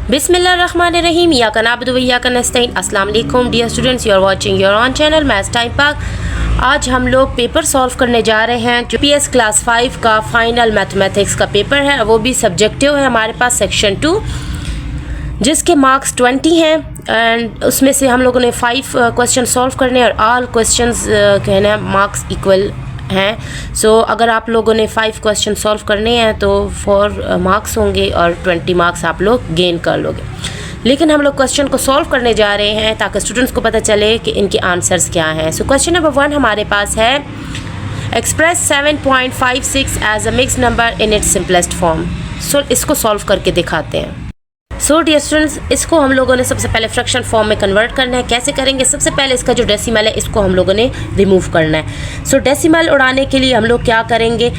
बिस्मिल्लाहिर्रहमानिर्रहीम या कनाबदु व इय्याका नस्तईन। अस्सलाम वालेकुम dear students, you are watching your own channel maths time Pak. आज हम लोग पेपर सॉल्व करने जा रहे हैं जो पीएस क्लास 5 का फाइनल मैथमेटिक्स का पेपर है, वो भी सब्जेक्टिव है हमारे पास सेक्शन 2, जिसके मार्क्स 20 हैं एंड उसमें से हम लोगों ने 5 क्वेश्चन सॉल्व करने और ऑल क्वेश्चंस कहना मार्क्स इक्वल हैं। सो अगर आप लोगों ने 5 क्वेश्चन सॉल्व करने हैं तो 4 मार्क्स होंगे और 20 मार्क्स आप लोग गेन कर लोगे। लेकिन हम लोग क्वेश्चन को सॉल्व करने जा रहे हैं ताकि स्टूडेंट्स को पता चले कि इनके आंसर्स क्या हैं। सो क्वेश्चन नंबर 1 हमारे पास है, express 7.56 as a mix number in its simplest form. So इसको सॉल्व करके दिखाते हैं। सो डियर स्टूडेंट्स, इसको हम लोगों ने सबसे पहले फ्रैक्शन फॉर्म में कन्वर्ट करना है। कैसे करेंगे? सबसे पहले इसका जो डेसिमल है इसको हम लोगों ने रिमूव करना है। सो डेसिमल उड़ाने के लिए हम लोग क्या करेंगे,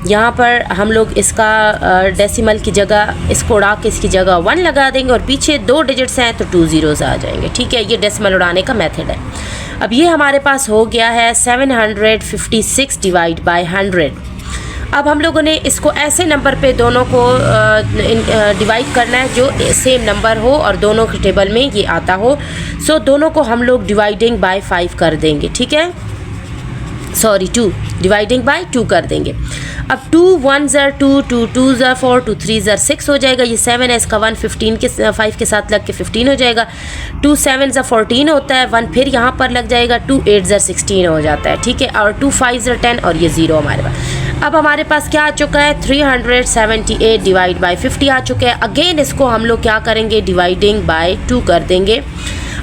यहाँ पर हम लोग इसका डेसिमल की जगह इसको उड़ा के इसकी जगह 1 लगा देंगे और पीछे 2 डिजिट्स हैं तो 2 ज़ीरोज़ आ जाएंगे। ठीक है, ये डेसिमल उड़ाने का मेथड है। अब ये हमारे पास हो गया है 756 डिवाइड बाय 100। अब हम लोगों ने इसको ऐसे नंबर पे दोनों को डिवाइड करना है जो सेम नंबर हो और दोनों के टेबल में ये आता हो। सो दोनों को हम लोग डिवाइडिंग बाय 5 कर देंगे। ठीक है, सॉरी 2 डिवाइडिंग बाय 2 कर देंगे। अब 2 1 2 2 2 4 2 3 6 हो जाएगा। ये 7 है, इसका 1 15 के 5 के साथ लग के 15 हो जाएगा। 2 7 14 होता है, 1 फिर यहाँ पर लग जाएगा, 2 8 16 हो जाता है। ठीक है, और 2 5 10 और ये 0 हमारे पास। अब हमारे पास क्या आ चुका है, 378 डिवाइड बाय 50 आ चुका है। अगेन इसको हम लोग क्या करेंगे, डिवाइडिंग बाय 2 कर देंगे।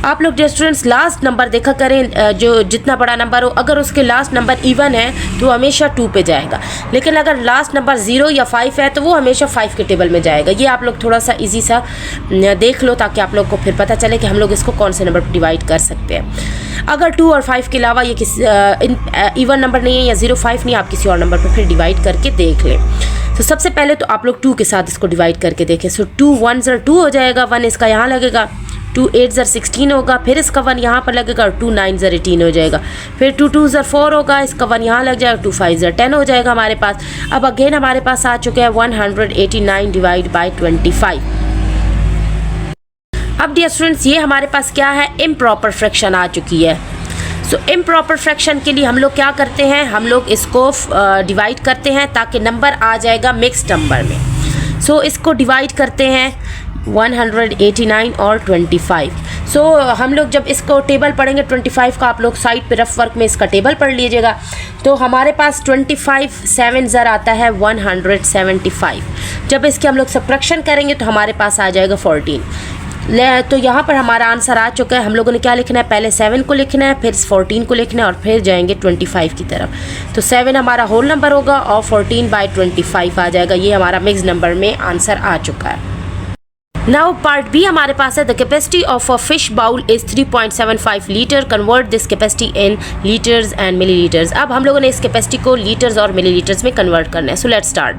आप लोग स्टूडेंट्स लास्ट नंबर देखा करें, जो जितना बड़ा नंबर हो अगर उसके लास्ट नंबर इवन है तो हमेशा 2 पे जाएगा, लेकिन अगर लास्ट नंबर 0 या 5 है तो वो हमेशा 5 के टेबल में जाएगा। ये आप लोग थोड़ा सा इजी सा देख लो ताकि आप लोग को फिर पता चले कि हम लोग इसको कौन से नंबर पर डिवाइड कर सकते हैं। अगर 2 और 5 के अलावा ये किसी इवन नंबर नहीं है या 0 5 नहीं, आप किसी और नंबर पर फिर डिवाइड करके देख लें। तो सबसे पहले तो आप लोग 2 के साथ इसको डिवाइड करके देखें। सो 2 1 2 हो जाएगा, 1 इसका यहाँ लगेगा, 2 8 16 होगा, फिर इसका 1 यहाँ पर लगेगा और 2 9 18 हो जाएगा। फिर 2 2 4 होगा, इसका 1 यहाँ लग जाएगा, 2 5 10 हो जाएगा हमारे पास। अब अगेन हमारे पास आ चुके हैं 189 डिवाइड बाय 25। अब डियर स्टूडेंट्स, ये हमारे पास क्या है, इम्प्रॉपर फ्रैक्शन आ चुकी है। सो इम्प्रॉपर फ्रैक्शन के लिए हम लोग क्या करते हैं, हम लोग इसको डिवाइड करते हैं ताकि नंबर आ जाएगा मिक्स्ड नंबर में। सो इसको डिवाइड करते हैं 189 और 25। सो हम लोग जब इसको टेबल पढ़ेंगे 25 का, आप लोग साइड पे रफ वर्क में इसका टेबल पढ़ लीजिएगा। तो हमारे पास 25 7 ज़र आता है 175। जब इसके हम लोग सब्ट्रैक्शन करेंगे तो हमारे पास आ जाएगा 14। तो यहाँ पर हमारा आंसर आ चुका है। हम लोगों ने क्या लिखना है, पहले 7 को लिखना है, फिर 14 को लिखना है और फिर जाएंगे 25 की तरफ। तो 7 हमारा होल नंबर होगा और 14 बाय 25 आ जाएगा। ये हमारा मिक्स नंबर में आंसर आ चुका है। नाउ पार्ट बी हमारे पास है, the capacity of a fish bowl is 3.75 litre, convert this capacity in litres and millilitres. अब हम लोगों ने इस कैपेसिटी को लीटर्स और मिलीलीटर्स में कन्वर्ट करना है। सो लेट्स स्टार्ट।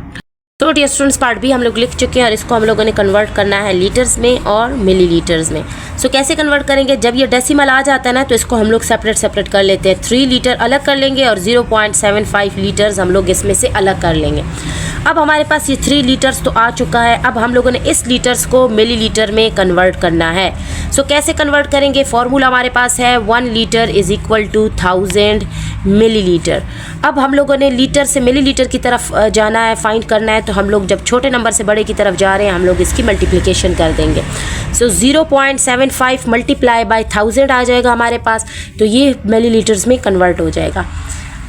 तो डियर स्टूडेंट्स, पार्ट बी हम लोग लिख चुके हैं और इसको हम लोगों ने कन्वर्ट करना है लीटर्स में और मिलीलीटर्स में। सो कैसे कन्वर्ट करेंगे, जब ये डेसिमल आ जाता है ना तो इसको हम लोग सेपरेट कर लेते हैं। 3 लीटर अलग कर लेंगे और 0.75 लीटर्स हम लोग इसमें से अलग कर लेंगे। अब हमारे पास ये 3 लीटर्स तो आ चुका है। अब हम लोगों ने इस लीटर्स को मिलीलीटर में कन्वर्ट करना है। सो कैसे कन्वर्ट करेंगे, फॉर्मूला हमारे पास है 1 litre is equal to 1000 millilitre. अब हम लोगों ने लीटर से मिलीलीटर की तरफ जाना है, फाइंड करना है। तो हम लोग जब छोटे नंबर से बड़े की तरफ जा रहे हैं हम लोग इसकी मल्टीप्लिकेशन कर देंगे। सो 0.75 मल्टीप्लाई बाय 1000 आ जाएगा हमारे पास। तो ये मिलीलीटर्स में कन्वर्ट हो जाएगा।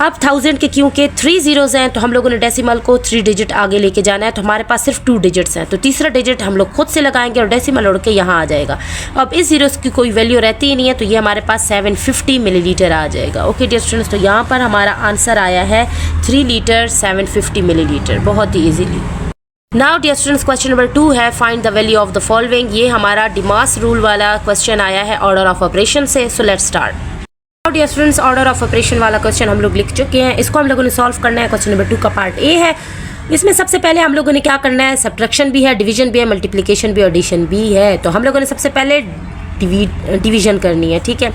अब 1000 के क्योंकि 3 ज़ीरोज़ हैं तो हम लोगों ने डेसिमल को 3 डिजिट आगे लेके जाना है। तो हमारे पास सिर्फ 2 डिजिट्स हैं, तो तीसरा डिजिट हम लोग खुद से लगाएंगे और डेसिमल उड़ के यहाँ आ जाएगा। अब इस ज़ीरोज़ की कोई वैल्यू रहती ही नहीं है, तो ये हमारे पास 750 मिलीलीटर आ जाएगा। ओके डियर स्टूडेंट्स, तो यहाँ पर हमारा आंसर आया है 3 लीटर 750 मिलीलीटर, बहुत ही easily. Now dear students, question number 2 है, find the value of the following. ये हमारा डिमास रूल वाला क्वेश्चन आया है ऑर्डर ऑफ ऑपरेशन से। So let's start. Now dear students, order of operation वाला क्वेश्चन हम लोग लिख चुके हैं। इसको हम लोगों ने सॉल्व करना है। क्वेश्चन नंबर 2 का पार्ट ए है। इसमें सबसे पहले हम लोगों ने क्या करना है, सब्ट्रैक्शन भी है, डिवीजन भी है, मल्टीप्लिकेशन भी और एडिशन भी है। तो हम लोगों ने सबसे पहले डिवीजन करनी है। ठीक है,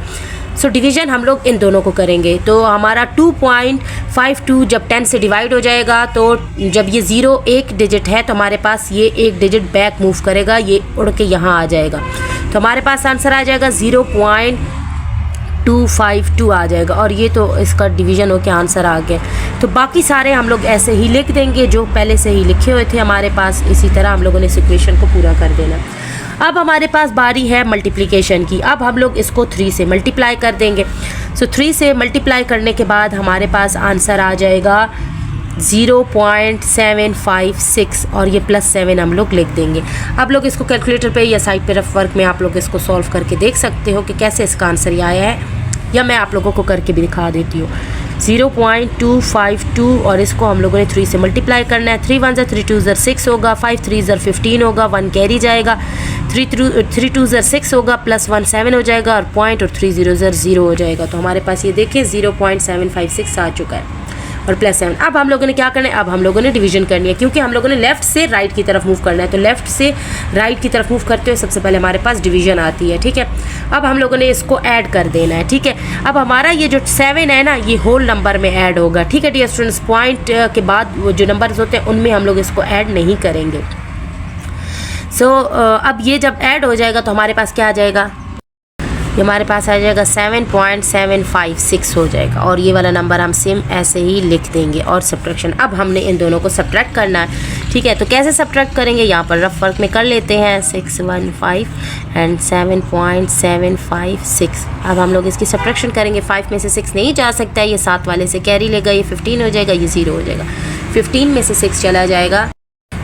सो डिवीज़न हम लोग इन दोनों को करेंगे। तो हमारा 2.52 जब 10 से डिवाइड हो जाएगा तो जब ये 0 एक डिजिट है तो हमारे पास ये एक डिजिट बैक मूव करेगा, ये उड़ के यहाँ आ जाएगा। तो हमारे पास आंसर आ जाएगा 0.252 आ जाएगा और ये तो इसका डिवीज़न हो के आंसर आ गया। तो बाकी सारे हम लोग ऐसे ही लिख देंगे जो पहले से ही लिखे हुए थे हमारे पास। इसी तरह हम लोगों ने इस इक्वेशन को पूरा कर देना। अब हमारे पास बारी है मल्टीप्लिकेशन की। अब हम लोग इसको 3 से मल्टीप्लाई कर देंगे। सो 3 से मल्टीप्लाई करने के बाद हमारे पास आंसर आ जाएगा 0.756 और ये +7 हम लोग लिख देंगे। आप लोग इसको कैलकुलेटर पे या साइड पे रफ वर्क में आप लोग इसको सॉल्व करके देख सकते हो कि कैसे इसका आंसर ये आया है, या मैं आप लोगों को करके भी दिखा देती हूँ। 0.252 और इसको हम लोगों ने 3 से मल्टीप्लाई करना है। 3 1 3 2 6 होगा, 5 3 15 होगा, 1 कैरी जाएगा, 3 2 6 होगा, +1 7 हो जाएगा और पॉइंट और 3 0 0 हो जाएगा। तो हमारे पास ये देखिए 0.756 आ चुका है और +7। अब हम लोगों ने क्या करना है, अब हम लोगों ने डिवीजन करनी है, क्योंकि हम लोगों ने लेफ़्ट से राइट की तरफ मूव करना है। तो लेफ़्ट से राइट की तरफ मूव करते हुए सबसे पहले हमारे पास डिवीजन आती है, ठीक है। अब हम लोगों ने इसको ऐड कर देना है, ठीक है। अब हमारा ये जो 7 है ना, ये होल नंबर में ऐड होगा, ठीक है डियर स्टूडेंट्स। पॉइंट के बाद वो जो नंबर्स होते हैं उनमें हम लोग इसको ऐड नहीं करेंगे। सो अब ये जब ऐड हो जाएगा तो हमारे पास क्या आ जाएगा, ये हमारे पास आ जाएगा 7.756 हो जाएगा और ये वाला नंबर हम सेम ऐसे ही लिख देंगे। और सब्ट्रैक्शन, अब हमने इन दोनों को सब्ट्रैक्ट करना है, ठीक है। तो कैसे सब्ट्रैक्ट करेंगे, यहाँ पर रफ वर्क में कर लेते हैं। 615 एंड 7.756। अब हम लोग इसकी सब्ट्रैक्शन करेंगे। 5 में से 6 नहीं जा सकता है, ये 7 वाले से कैरी लेगा, ये 15 हो जाएगा, ये 0 हो जाएगा। 15 में से 6 चला जाएगा,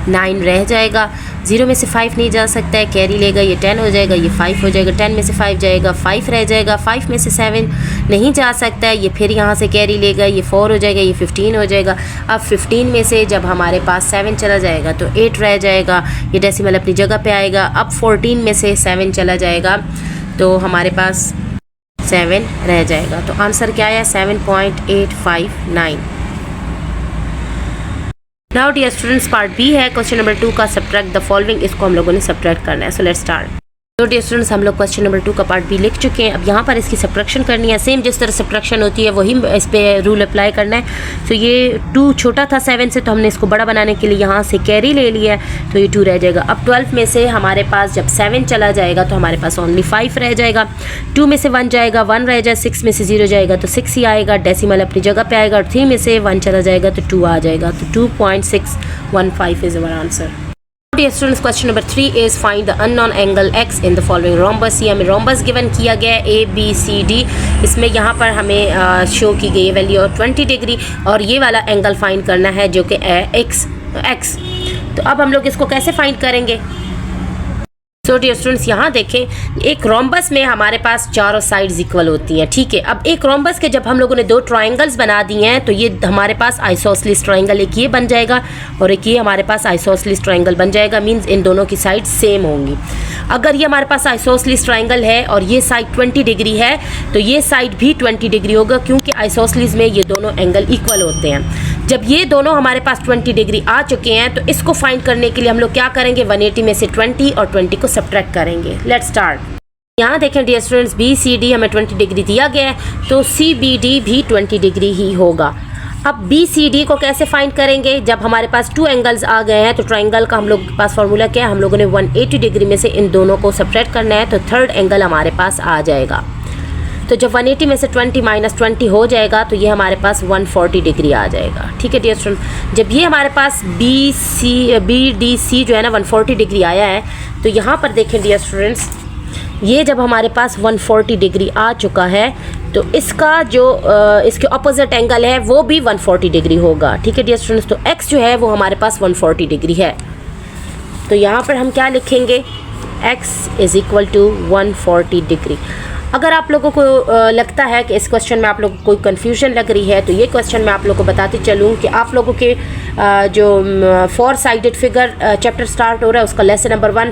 9 रह जाएगा। 0 में से 5 नहीं जा सकता है, कैरी लेगा, ये 10 हो जाएगा, ये 5 हो जाएगा। 10 में से 5 जाएगा, 5 रह जाएगा। 5 में से 7 नहीं जा सकता है, ये फिर यहाँ से कैरी लेगा, ये 4 हो जाएगा, ये 15 हो जाएगा। अब 15 में से जब हमारे पास 7 चला जाएगा तो 8 रह जाएगा, ये डेसिमल अपनी जगह पे आएगा। अब 14 में से 7 चला जाएगा तो हमारे पास 7 रह जाएगा। तो आंसर क्या आया, 7.859। Now dear students, part B है क्वेश्चन नंबर 2 का, सब्ट्रैक्ट द फॉलोइंग। इसको हम लोगों ने सब्ट्रैक्ट करना है। सो लेट्स स्टार्ट। तो डियर स्टूडेंट्स, हम लोग क्वेश्चन नंबर 2 का पार्ट बी लिख चुके हैं। अब यहाँ पर इसकी सब्ट्रैक्शन करनी है। सेम जिस तरह सब्ट्रैक्शन होती है वही इस पर रूल अप्लाई करना है। तो ये 2 छोटा था 7 से, तो हमने इसको बड़ा बनाने के लिए यहाँ से कैरी ले लिया है, तो ये 2 रह जाएगा। अब 12 में से हमारे पास जब 7 चला जाएगा तो हमारे पास ओनली 5 रह जाएगा। 2 में से 1 जाएगा, 1 रह जाए। 6 में से 0 जाएगा तो 6 ही आएगा, डेसिमल अपनी जगह पे आएगा। और 3 में से 1 चला जाएगा तो 2 आ जाएगा। तो 2.615 is our answer. Dear students, question number 3 is find the unknown angle x in the following rhombus। ये हमें rhombus given किया गया है ABCD। इसमें यहाँ पर हमें शो की गई वैल्यू और 20 डिग्री और ये वाला एंगल फाइंड करना है जो कि x। तो अब हम लोग इसको कैसे फाइंड करेंगे। सो डियर स्टूडेंट्स, यहाँ देखें, एक रोम्बस में हमारे पास चारों साइड्स इक्वल होती हैं, ठीक है। अब एक रोम्बस के जब हम लोगों ने 2 ट्रायंगल्स बना दिए हैं तो ये हमारे पास आइसोसेलेस ट्रायंगल, एक ये बन जाएगा और एक ये हमारे पास आइसोसेलेस ट्रायंगल बन जाएगा। मींस इन दोनों की साइड सेम होंगी। अगर ये हमारे पास आइसोसेलेस ट्रायंगल है और ये साइड 20 डिग्री है तो ये साइड भी 20 डिग्री होगा, क्योंकि आइसोसेलेस में ये दोनों एंगल इक्वल होते हैं। जब ये दोनों हमारे पास 20 डिग्री आ चुके हैं तो इसको फाइंड करने के लिए हम लोग क्या करेंगे, 180 में से 20 और 20 को सब्ट्रैक्ट करेंगे। Let's start. यहाँ देखें डियर स्टूडेंट्स, BCD हमें 20 डिग्री दिया गया है तो CBD भी 20 डिग्री ही होगा। अब BCD को कैसे फाइंड करेंगे, जब हमारे पास 2 एंगल्स आ गए हैं तो ट्रायंगल का हम लोग के पास फार्मूला क्या है, हम लोगों ने 180 डिग्री में से इन दोनों को सब्ट्रैक्ट करना है तो थर्ड एंगल हमारे पास आ जाएगा। तो जब 180 में से 20 - 20 हो जाएगा तो ये हमारे पास 140 डिग्री आ जाएगा, ठीक है डियर स्टूडेंट। जब ये हमारे पास BDC जो है ना 140 डिग्री आया है तो यहाँ पर देखें डियर स्टूडेंट्स, ये जब हमारे पास 140 डिग्री आ चुका है तो इसका जो इसके ऑपोजिट एंगल है वो भी 140 डिग्री होगा, ठीक है डियर स्टूडेंट्स। तो x जो है वो हमारे पास 140 डिग्री है। तो यहाँ पर हम क्या लिखेंगे, x = 140 डिग्री। अगर आप लोगों को लगता है कि इस क्वेश्चन में आप लोगों को कोई कन्फ्यूजन लग रही है तो ये क्वेश्चन मैं आप लोगों को बताती चलूँ कि आप लोगों के जो 4 साइडेड फिगर चैप्टर स्टार्ट हो रहा है उसका lesson number 1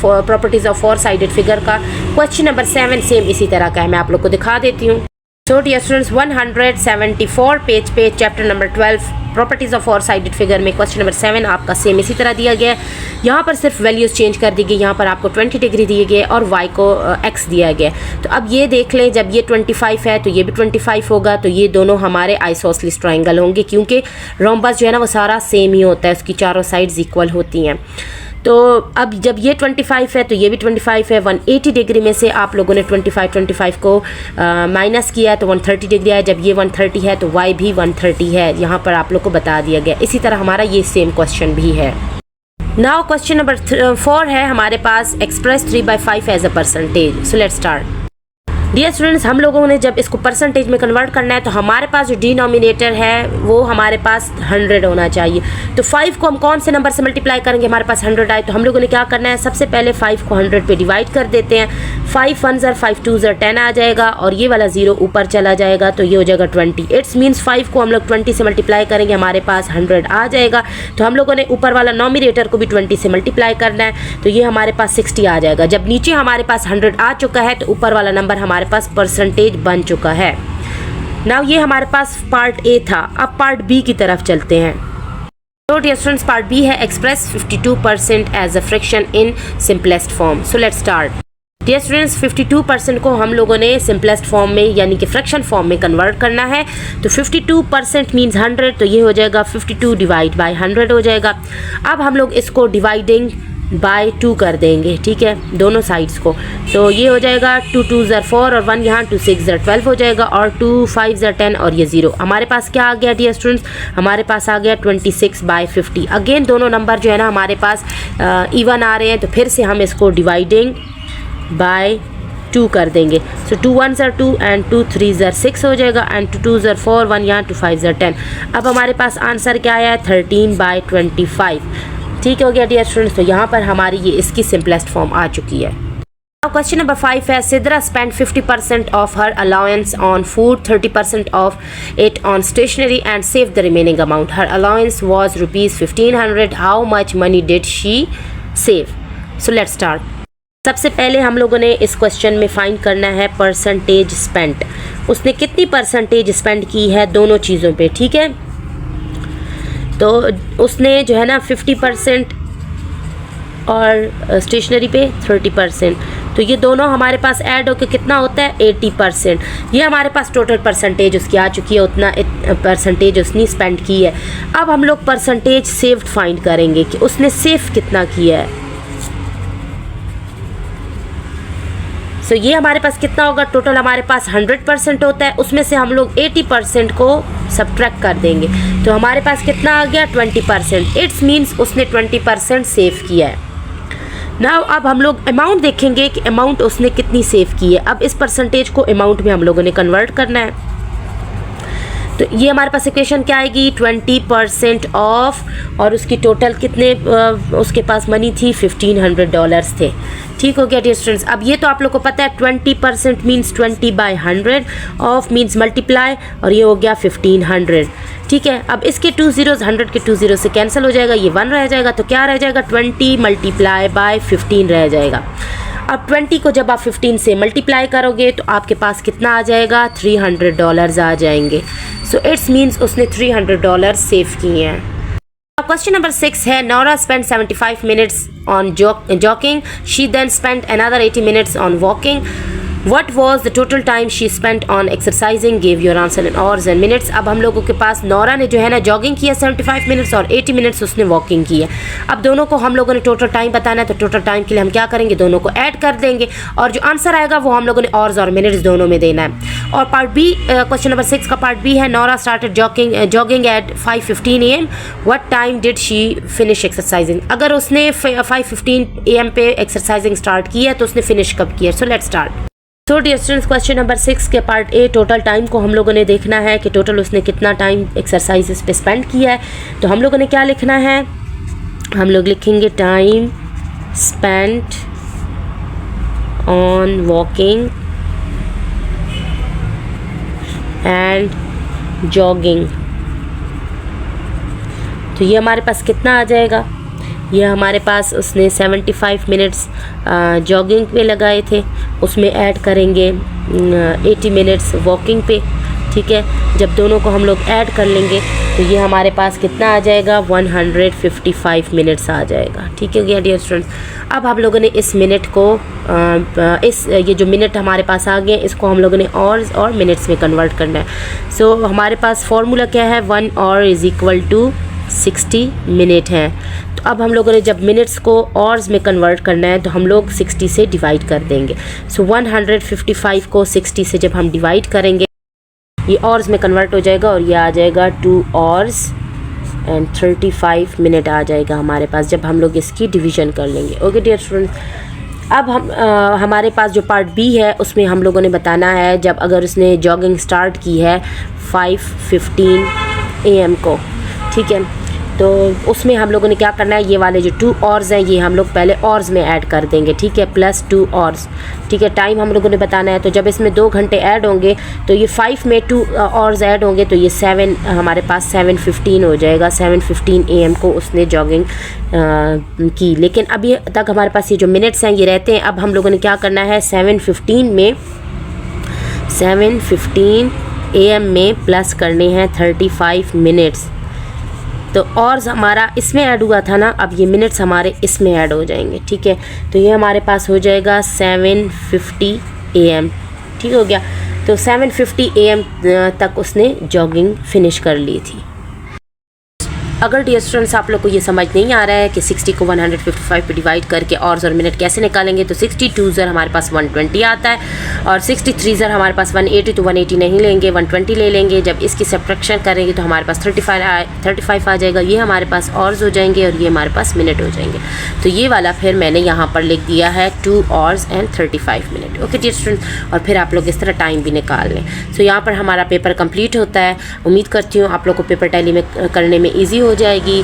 properties of 4 sided figure का क्वेश्चन नंबर 7 सेम इसी तरह का है। मैं आप लोग को दिखा देती हूँ। So dear students, 174 पेज पे chapter number 12 properties of four sided figure में क्वेश्चन नंबर 7 आपका सेम इसी तरह दिया गया है। यहाँ पर सिर्फ वैल्यूज़ चेंज कर दी गई, यहाँ पर आपको 20 डिग्री दिए गए और y को x दिया गया। तो अब ये देख लें, जब ये 25 है तो ये भी 25 होगा, तो ये दोनों हमारे आइसोसेलेस ट्रायंगल होंगे, क्योंकि रोम्बस जो है ना वो सारा सेम ही होता है, उसकी चारों साइड्स इक्वल होती हैं। तो अब जब ये 25 है तो ये भी 25 है। 180 डिग्री में से आप लोगों ने 25 को माइनस किया है तो 130 डिग्री है। जब ये 130 है तो y भी 130 है, यहाँ पर आप लोग को बता दिया गया। इसी तरह हमारा ये सेम क्वेश्चन भी है। नाउ क्वेश्चन नंबर 4 है हमारे पास, express 3/5 as a percentage. So let's start. Dear students, हम लोगों ने जब इसको परसेंटेज में कन्वर्ट करना है तो हमारे पास जो डिनोमिनेटर है वो हमारे पास 100 होना चाहिए। तो 5 को हम कौन से नंबर से मल्टीप्लाई करेंगे, हमारे पास 100 आए, तो हम लोगों ने क्या करना है, सबसे पहले 5 को 100 पे डिवाइड कर देते हैं। 5 1 5 2 10 आ जाएगा और ये वाला 0 ऊपर चला जाएगा, तो ये हो जाएगा 20। इट्स मीन्स 5 को हम लोग 20 से मल्टीप्लाई करेंगे, हमारे पास 100 आ जाएगा। तो हम लोगों ने ऊपर वाला नोमिनेटर को भी 20 से मल्टीप्लाई करना है, तो ये हमारे पास 60 आ जाएगा। जब नीचे हमारे पास 100 आ चुका है तो ऊपर वाला नंबर हमारे पास परसेंटेज बन चुका है। नाउ ये हमारे पास पार्ट ए था। अब पार्ट बी की तरफ चलते हैं। तो डियर स्टूडेंट्स, पार्ट बी है, express 52% as a fraction in simplest form. So let's start. Dear students, 52% को हम लोगों ने सिंपलेस्ट फॉर्म में यानी कि फ्रैक्शन फॉर्म में कन्वर्ट करना है। तो 52% मीन्स 100, तो ये हो जाएगा 52 डिवाइड बाय 100 हो जाएगा। अब हम लोग इसको डिवाइडिंग बाय 2 कर देंगे, ठीक है, दोनों साइड्स को। तो ये हो जाएगा 2 2 4 और 1 यहाँ 2 6 12 हो जाएगा और 2 5 10 और ये 0। हमारे पास क्या आ गया डियर स्टूडेंट्स, हमारे पास आ गया 26/50। अगेन दोनों नंबर जो है ना हमारे पास इवन आ रहे हैं, तो फिर से हम इसको डिवाइडिंग बाय 2 कर देंगे। सो 2 1 2 एंड 2 3 6 हो जाएगा एंड 2 2 4 1 यहाँ 2 5 10। अब हमारे पास आंसर क्या आया है, 13/25। ठीक हो गया डियर स्टूडेंट्स। तो यहाँ पर हमारी ये इसकी सिंपलेस्ट फॉर्म आ चुकी है। क्वेश्चन नंबर 5 है, Sidra spend 50% of her allowance on food, 30% of it on stationery and save the remaining amount. Her allowance was ₹1500। How much money did she save? So let's start. सबसे पहले हम लोगों ने इस question में फाइंड करना है परसेंटेज स्पेंट। उसने कितनी परसेंटेज स्पेंड की है दोनों चीज़ों पे, ठीक है। तो उसने जो है ना 50% और स्टेशनरी पे 30%, तो ये दोनों हमारे पास ऐड होकर कितना होता है 80%। ये हमारे पास टोटल परसेंटेज उसकी आ चुकी है, उतना परसेंटेज उसने स्पेंड की है। अब हम लोग परसेंटेज सेव्ड फाइंड करेंगे कि उसने सेव कितना किया है। सो ये हमारे पास कितना होगा, टोटल हमारे पास 100% होता है, उसमें से हम लोग 80% को सब्ट्रैक्ट कर देंगे, तो हमारे पास कितना आ गया 20%। इट्स मीन्स उसने 20% सेव किया है। नाउ अब हम लोग अमाउंट देखेंगे कि अमाउंट उसने कितनी सेव की है। अब इस परसेंटेज को अमाउंट में हम लोगों ने कन्वर्ट करना है। तो ये हमारे पास इक्वेशन क्या आएगी, 20% ऑफ और उसकी टोटल कितने उसके पास मनी थी, $1500 थे। ठीक हो गया डियर स्टूडेंट्स। अब ये तो आप लोग को पता है 20% मीन्स 20/100, ऑफ मीन्स मल्टीप्लाई, और ये हो गया 1500। ठीक है, अब इसके 2 zeros 100 के 2 zeros से कैंसिल हो जाएगा, ये 1 रह जाएगा, तो क्या रह जाएगा 20 मल्टीप्लाई बाय 15 रह जाएगा। अब 20 को जब आप 15 से मल्टीप्लाई करोगे तो आपके पास कितना आ जाएगा, $300 आ जाएंगे। सो इट्स मीन्स उसने $300 सेव किए हैं। क्वेश्चन नंबर 6 है, Noura spend 75 minutes on jogging, she then spend another 80 minutes on walking. What was the total time she spent on exercising? Give your answer in hours and minutes. अब हम लोगों के पास नौरा ने जो है ना जॉगिंग किया 75 मिनट्स और 80 मिनट्स उसने वॉकिंग की है। अब दोनों को हम लोगों ने टोटल टाइम बताना है, तो टोटल टाइम के लिए हम क्या करेंगे, दोनों को ऐड कर देंगे और जो आंसर आएगा वो हम लोगों ने आवर्स और मिनट्स दोनों में देना है। और पार्ट बी, क्वेश्चन नंबर 6 का पार्ट बी है, Noura started jogging at 5:15 AM. What time did she finish exercising? अगर उसने 5:15 AM पे एक्सरसाइजिंग स्टार्ट की है तो उसने फिनिश कब किया? So let's start. So dear students, question number 6 के पार्ट ए, टोटल टाइम को हम लोगों ने देखना है कि टोटल उसने कितना टाइम एक्सरसाइजेस पे स्पेंड किया है। तो हम लोगों ने क्या लिखना है, हम लोग लिखेंगे time spent on walking and jogging. तो ये हमारे पास कितना आ जाएगा, ये हमारे पास उसने 75 मिनट्स जॉगिंग पे लगाए थे, उसमें ऐड करेंगे 80 मिनट्स वॉकिंग पे, ठीक है। जब दोनों को हम लोग ऐड कर लेंगे तो ये हमारे पास कितना आ जाएगा, 155 मिनट्स आ जाएगा, ठीक है गया डियर स्टूडेंट्स। अब हम लोगों ने इस मिनट को ये जो मिनट हमारे पास आ गए इसको हम लोगों ने आवर्स और मिनट्स में कन्वर्ट करना है। सो हमारे पास फार्मूला क्या है, 1 hour is equal to 60 minute है। तो अब हम लोगों ने जब मिनट्स को आवर्स में कन्वर्ट करना है तो हम लोग 60 से डिवाइड कर देंगे। सो 155 को 60 से जब हम डिवाइड करेंगे ये आवर्स में कन्वर्ट हो जाएगा और ये आ जाएगा 2 आवर्स एंड 35 मिनट आ जाएगा हमारे पास जब हम लोग इसकी डिवीज़न कर लेंगे। ओके डियर स्टूडेंट्स, अब हम हमारे पास जो पार्ट बी है उसमें हम लोगों ने बताना है जब अगर उसने जॉगिंग स्टार्ट की है 5:15 AM को, ठीक है। तो उसमें हम लोगों ने क्या करना है, ये वाले जो 2 आवर्स हैं ये हम लोग पहले आवर्स में ऐड कर देंगे, ठीक है, प्लस 2 आवर्स, ठीक है। टाइम हम लोगों ने बताना है तो जब इसमें 2 घंटे ऐड होंगे तो ये 5 में 2 आवर्स ऐड होंगे तो ये 7 हमारे पास 7:15 हो जाएगा। 7:15 AM को उसने जॉगिंग की, लेकिन अभी तक हमारे पास ये जो मिनट्स हैं ये रहते हैं। अब हम लोगों ने क्या करना है, 7:15 AM में प्लस करने हैं 35 मिनट्स। तो और हमारा इसमें ऐड हुआ था ना, अब ये मिनट्स हमारे इसमें ऐड हो जाएंगे, ठीक है। तो ये हमारे पास हो जाएगा 7:50 AM, ठीक हो गया। तो 7:50 AM तक उसने जॉगिंग फिनिश कर ली थी। अगर डियर स्टूडेंट्स आप लोग को ये समझ नहीं आ रहा है कि 60 को 155 पे डिवाइड करके आवर्स और मिनट कैसे निकालेंगे, तो 62 ज़र हमारे पास 120 आता है और 63 ज़र हमारे पास 180, तो 180 नहीं लेंगे 120 ले लेंगे। जब इसकी सब्ट्रैक्शन करेंगे तो हमारे पास 35 आ जाएगा। ये हमारे पास आवर्स हो जाएंगे और ये हमारे पास मिनट हो जाएंगे। तो ये वाला फिर मैंने यहाँ पर लिख दिया है 2 hours and 35 minute. Okay dear students, और फिर आप लोग इस तरह टाइम भी निकाल लें। सो यहाँ पर हमारा पेपर कंप्लीट होता है। उम्मीद करती हूँ आप लोग को पेपर टैली में करने में ईजी हो जाएगी।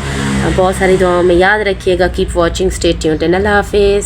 बहुत सारी दुआओं में याद रखिएगा। कीप वॉचिंग, स्टे ट्यून्ड, अल्लाह हाफिज़।